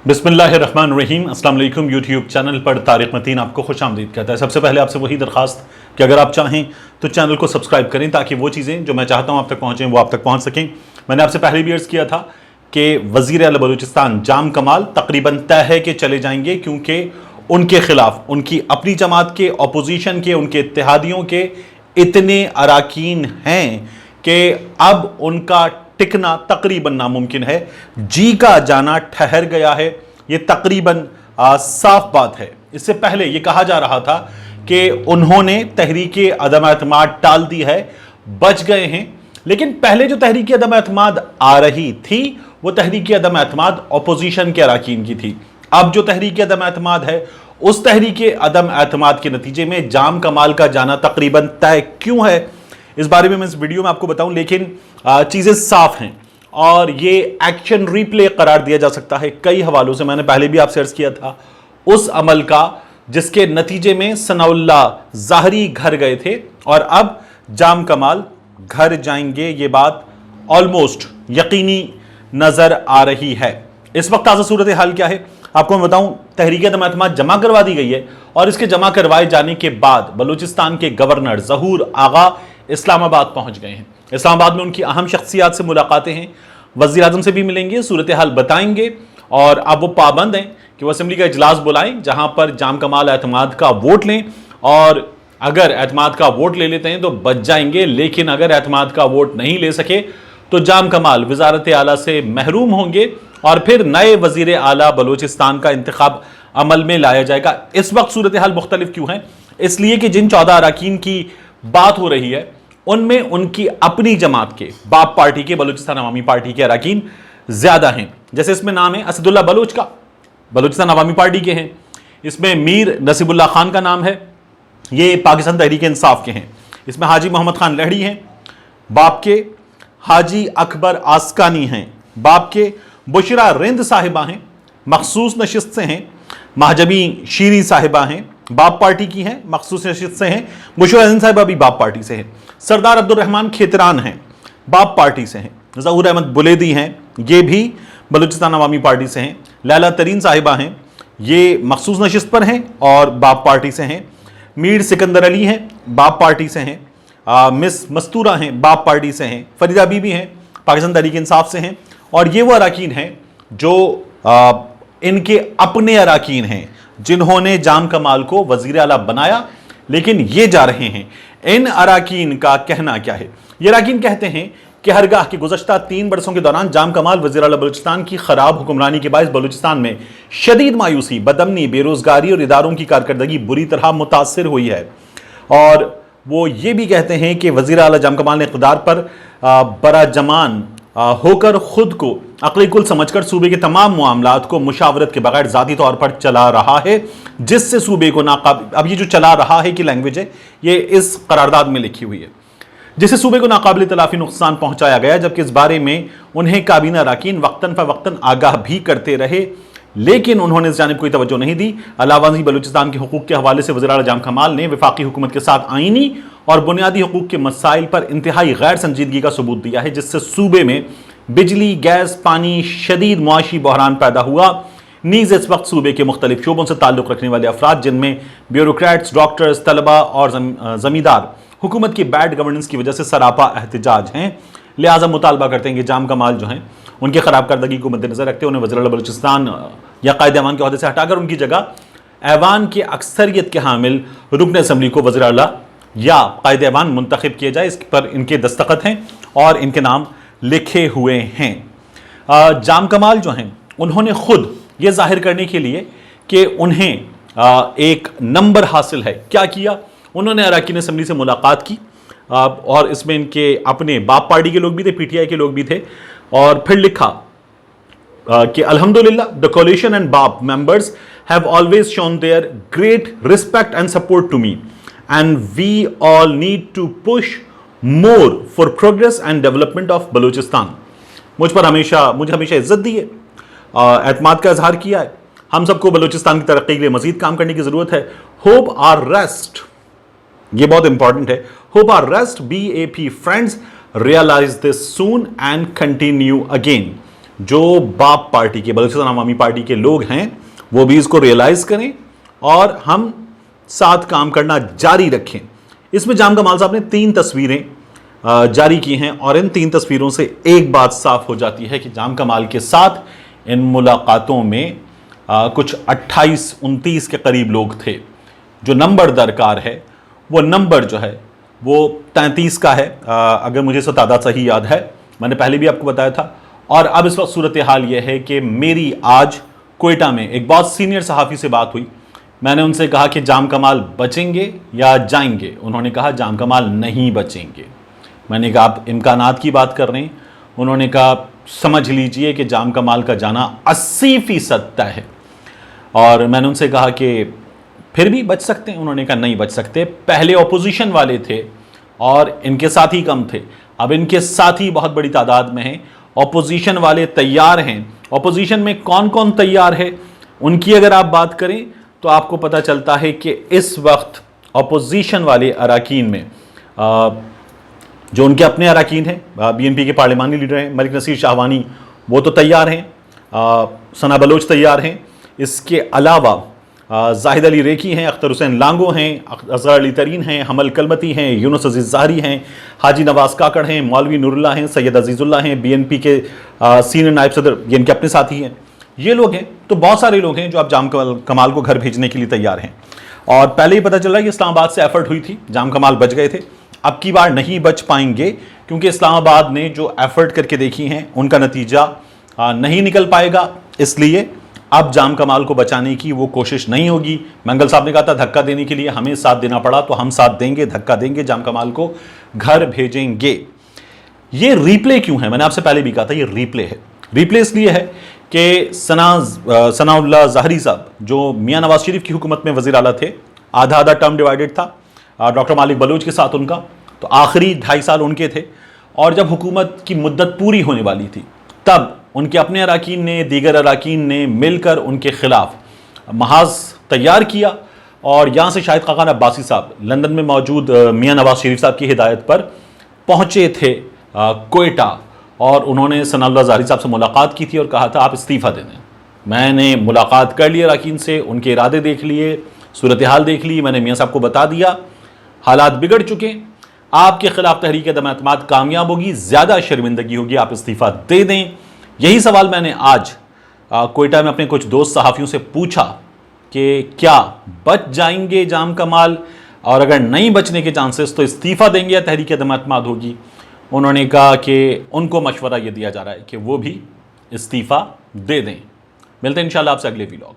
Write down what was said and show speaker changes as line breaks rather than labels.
بسم اللہ الرحمن الرحیم۔ السلام علیکم۔ یوٹیوب چینل پر طارق متین آپ کو خوش آمدید کہتا ہے۔ سب سے پہلے آپ سے وہی درخواست کہ اگر آپ چاہیں تو چینل کو سبسکرائب کریں تاکہ وہ چیزیں جو میں چاہتا ہوں آپ تک پہنچیں وہ آپ تک پہنچ سکیں۔ میں نے آپ سے پہلے بھی عرض کیا تھا کہ وزیر اعلیٰ بلوچستان جام کمال تقریباً طے ہے کہ چلے جائیں گے، کیونکہ ان کے خلاف ان کی اپنی جماعت کے، اپوزیشن کے، ان کے اتحادیوں کے اتنے اراکین ہیں کہ اب ان کا ٹکنا تقریباً ناممکن ہے۔ جی کا جانا ٹھہر گیا ہے، یہ تقریباً صاف بات ہے۔ اس سے پہلے یہ کہا جا رہا تھا کہ انہوں نے تحریک عدم اعتماد ٹال دی ہے، بچ گئے ہیں، لیکن پہلے جو تحریک عدم اعتماد آ رہی تھی وہ تحریک عدم اعتماد اپوزیشن کے اراکین کی تھی۔ اب جو تحریک عدم اعتماد ہے اس تحریک عدم اعتماد کے نتیجے میں جام کمال کا جانا تقریباً طے کیوں ہے، اس بارے میں اس ویڈیو میں آپ کو بتاؤں، لیکن چیزیں صاف ہیں اور یہ ایکشن ری پلے قرار دیا جا سکتا ہے کئی حوالوں سے۔ میں نے پہلے بھی آپ سے عرض کیا تھا اس عمل کا جس کے نتیجے میں ثناء اللہ ظاہری گھر گئے تھے اور اب جام کمال گھر جائیں گے، یہ بات آلموسٹ یقینی نظر آ رہی ہے۔ اس وقت تازہ صورتحال کیا ہے آپ کو میں بتاؤں۔ تحریک عدم اعتماد جمع کروا دی گئی ہے اور اس کے جمع کروائے جانے کے بعد بلوچستان کے گورنر ظہور آغا اسلام آباد پہنچ گئے ہیں۔ اسلام آباد میں ان کی اہم شخصیات سے ملاقاتیں ہیں، وزیر اعظم سے بھی ملیں گے، صورتحال بتائیں گے، اور اب وہ پابند ہیں کہ وہ اسمبلی کا اجلاس بلائیں جہاں پر جام کمال اعتماد کا ووٹ لیں، اور اگر اعتماد کا ووٹ لے لیتے ہیں تو بچ جائیں گے، لیکن اگر اعتماد کا ووٹ نہیں لے سکے تو جام کمال وزارت اعلیٰ سے محروم ہوں گے اور پھر نئے وزیر اعلیٰ بلوچستان کا انتخاب عمل میں لایا جائے گا۔ اس وقت صورتحال مختلف کیوں ہیں؟ اس لیے کہ جن 14 اراکین کی بات ہو رہی ہے ان میں ان کی اپنی جماعت کے، باپ پارٹی کے، بلوچستان عوامی پارٹی کے اراکین زیادہ ہیں۔ جیسے اس میں نام ہے اسد اللہ بلوچ کا، بلوچستان عوامی پارٹی کے ہیں۔ اس میں میر نصیب اللہ خان کا نام ہے، یہ پاکستان تحریک انصاف کے ہیں۔ اس میں حاجی محمد خان لہڑی ہیں باپ کے، حاجی اکبر آسکانی ہیں باپ کے، بشرا رند صاحبہ ہیں، مخصوص نشست سے ہیں، مہجبی شیری صاحبہ ہیں، باپ پارٹی کی ہیں، مخصوص نشست سے ہیں، بشرا رند صاحبہ بھی باپ پارٹی سے ہیں، سردار عبد الرحمن کھیتران ہیں باپ پارٹی سے ہیں، ظہور احمد بلیدی ہیں، یہ بھی بلوچستان عوامی پارٹی سے ہیں، لیلہ ترین صاحبہ ہیں، یہ مخصوص نشست پر ہیں اور باپ پارٹی سے ہیں، میر سکندر علی ہیں باپ پارٹی سے ہیں، مس مستورہ ہیں باپ پارٹی سے ہیں، فریدہ بی بھی ہیں پاکستان تحریک انصاف سے ہیں، اور یہ وہ اراکین ہیں جو ان کے اپنے اراکین ہیں جنہوں نے جام کمال کو وزیر اعلیٰ بنایا، لیکن یہ جا رہے ہیں۔ ان اراکین کا کہنا کیا ہے؟ یہ اراکین کہتے ہیں کہ ہرگاہ کے گزشتہ 3 برسوں کے دوران جام کمال وزیر اعلیٰ بلوچستان کی خراب حکمرانی کے باعث بلوچستان میں شدید مایوسی، بدامنی، بے روزگاری اور اداروں کی کارکردگی بری طرح متاثر ہوئی ہے، اور وہ یہ بھی کہتے ہیں کہ وزیر اعلیٰ جام کمال نے اقتدار پر براجمان ہو کر خود کو عقلی کل سمجھ کر صوبے کے تمام معاملات کو مشاورت کے بغیر ذاتی طور پر چلا رہا ہے، جس سے صوبے کو ناقابل، اب یہ جو چلا رہا ہے کی لینگویج ہے یہ اس قرارداد میں لکھی ہوئی ہے، جس سے صوبے کو ناقابل تلافی نقصان پہنچایا گیا، جبکہ اس بارے میں انہیں کابینہ اراکین وقتاً فوقتاً آگاہ بھی کرتے رہے، لیکن انہوں نے اس جانب کوئی توجہ نہیں دی۔ علاوہ ازیں بلوچستان کے حقوق کے حوالے سے وزیر اعلیٰ جام کمال نے وفاقی حکومت کے ساتھ آئینی اور بنیادی حقوق کے مسائل پر انتہائی غیر سنجیدگی کا ثبوت دیا ہے، جس سے صوبے میں بجلی، گیس، پانی، شدید معاشی بحران پیدا ہوا۔ نیز اس وقت صوبے کے مختلف شعبوں سے تعلق رکھنے والے افراد، جن میں بیوروکریٹس، ڈاکٹرز، طلباء اور زمیندار، حکومت کی بیڈ گورننس کی وجہ سے سراپا احتجاج ہیں، لہٰذا مطالبہ کرتے ہیں کہ جام کمال جو ہیں ان کے خراب کردگی کو مد نظر رکھتے انہیں وزیر اعلیٰ بلوچستان یا قائد ایوان کے عہدے سے ہٹا کر ان کی جگہ ایوان کی اکثریت کے حامل رکن اسمبلی کو وزیر اعلیٰ یا قائد ایوان منتخب کیا جائے۔ اس پر ان کے دستخط ہیں اور ان کے نام لکھے ہوئے ہیں۔ جام کمال جو ہیں انہوں نے خود یہ ظاہر کرنے کے لیے کہ انہیں ایک نمبر حاصل ہے، کیا کیا؟ انہوں نے اراکین اسمبلی سے ملاقات کی، اور اس میں ان کے اپنے باپ پارٹی کے لوگ بھی تھے، پی ٹی آئی کے لوگ بھی تھے، اور پھر لکھا کہ الحمدللہ the coalition and BAP members have always shown their great respect and support to me and we all need to push more for progress and development of Balochistan۔ مجھے ہمیشہ عزت دی ہے، اعتماد کا اظہار کیا ہے، ہم سب کو بلوچستان کی ترقی کے لیے مزید کام کرنے کی ضرورت ہے۔ hope our rest، یہ بہت امپورٹنٹ ہے، hope our rest BAP friends realize this soon and continue again۔ جو باپ پارٹی کے بلوچستان عوامی پارٹی کے لوگ ہیں وہ بھی اس کو ریئلائز کریں اور ہم ساتھ کام کرنا جاری رکھیں۔ اس میں جام کمال صاحب نے 3 تصویریں جاری کی ہیں اور ان 3 تصویروں سے ایک بات صاف ہو جاتی ہے کہ جام کمال کے ساتھ ان ملاقاتوں میں کچھ 28-29 کے قریب لوگ تھے۔ جو نمبر درکار ہے وہ نمبر جو ہے وہ 33 کا ہے، اگر مجھے اس تعداد صحیح یاد ہے، میں نے پہلے بھی آپ کو بتایا تھا۔ اور اب اس وقت صورتحال یہ ہے کہ میری آج کوئٹہ میں ایک بہت سینئر صحافی سے بات ہوئی۔ میں نے ان سے کہا کہ جام کمال بچیں گے یا جائیں گے؟ انہوں نے کہا جام کمال نہیں بچیں گے۔ میں نے کہا آپ امکانات کی بات کر رہے ہیں؟ انہوں نے کہا سمجھ لیجئے کہ جام کمال کا جانا 80% طے ہے۔ اور میں نے ان سے کہا کہ پھر بھی بچ سکتے ہیں؟ انہوں نے کہا نہیں بچ سکتے، پہلے اپوزیشن والے تھے اور ان کے ساتھی کم تھے، اب ان کے ساتھی بہت بڑی تعداد میں ہیں، اپوزیشن والے تیار ہیں۔ اپوزیشن میں کون کون تیار ہے ان کی اگر آپ بات کریں تو آپ کو پتہ چلتا ہے کہ اس وقت اپوزیشن والے اراکین میں جو ان کے اپنے اراکین ہیں، بی این پی کے پارلیمانی لیڈر ہیں ملک نصیر شاہوانی، وہ تو تیار ہیں، ثنا بلوچ تیار ہیں، اس کے علاوہ زاہد علی ریکی ہیں، اختر حسین لانگو ہیں، اصغر علی ترین ہیں، حمل کلمتی ہیں، یونس عزیز ظاہری ہیں، حاجی نواز کاکڑ ہیں، مولوی نور اللہ ہیں، سید عزیز اللہ ہیں، بی این پی کے سینئر نائب صدر یہ ان کے اپنے ساتھی ہیں۔ یہ لوگ ہیں، تو بہت سارے لوگ ہیں جو اب جام کمال کو گھر بھیجنے کے لیے تیار ہیں۔ اور پہلے ہی پتہ چل رہا ہے کہ اسلام آباد سے ایفرٹ ہوئی تھی، جام کمال بچ گئے تھے، اب کی بار نہیں بچ پائیں گے کیونکہ اسلام آباد نے جو ایفرٹ کر کے دیکھی ہیں ان کا نتیجہ نہیں نکل پائے گا، اس لیے اب جام کمال کو بچانے کی وہ کوشش نہیں ہوگی۔ منگل صاحب نے کہا تھا دھکا دینے کے لیے ہمیں ساتھ دینا پڑا تو ہم ساتھ دیں گے، دھکا دیں گے، جام کمال کو گھر بھیجیں گے۔ یہ ریپلے کیوں ہے؟ میں نے آپ سے پہلے بھی کہا تھا یہ ریپلے ہے۔ ریپلے اس لیے ہے کہ ثنا اللہ ظاہری صاحب جو میاں نواز شریف کی حکومت میں وزیر اعلیٰ تھے، آدھا آدھا ٹرم ڈیوائیڈڈ تھا ڈاکٹر مالک بلوچ کے ساتھ ان کا، تو آخری 2.5 سال ان کے تھے، اور جب حکومت کی مدت پوری ہونے والی تھی تب ان کے اپنے اراکین نے، دیگر اراکین نے مل کر ان کے خلاف محاذ تیار کیا، اور یہاں سے شاہد خاقان عباسی صاحب لندن میں موجود میاں نواز شریف صاحب کی ہدایت پر پہنچے تھے کوئٹہ، اور انہوں نے ثنا اللہ ظاہری صاحب سے ملاقات کی تھی اور کہا تھا آپ استعفیٰ دے دیں۔ میں نے ملاقات کر لی اراکین سے، ان کے ارادے دیکھ لیے، صورتحال دیکھ لی، میں نے میاں صاحب کو بتا دیا حالات بگڑ چکے، آپ کے خلاف تحریک عدم اعتماد کامیاب ہوگی، زیادہ شرمندگی ہوگی، آپ استعفیٰ دے دیں۔ یہی سوال میں نے آج کوئٹہ میں اپنے کچھ دوست صحافیوں سے پوچھا کہ کیا بچ جائیں گے جام کمال، اور اگر نہیں بچنے کے چانسز تو استعفیٰ دیں گے یا تحریک عدم اعتماد ہوگی؟ انہوں نے کہا کہ ان کو مشورہ یہ دیا جا رہا ہے کہ وہ بھی استعفیٰ دے دیں۔ ملتے ہیں انشاءاللہ آپ سے اگلے ویلاگ۔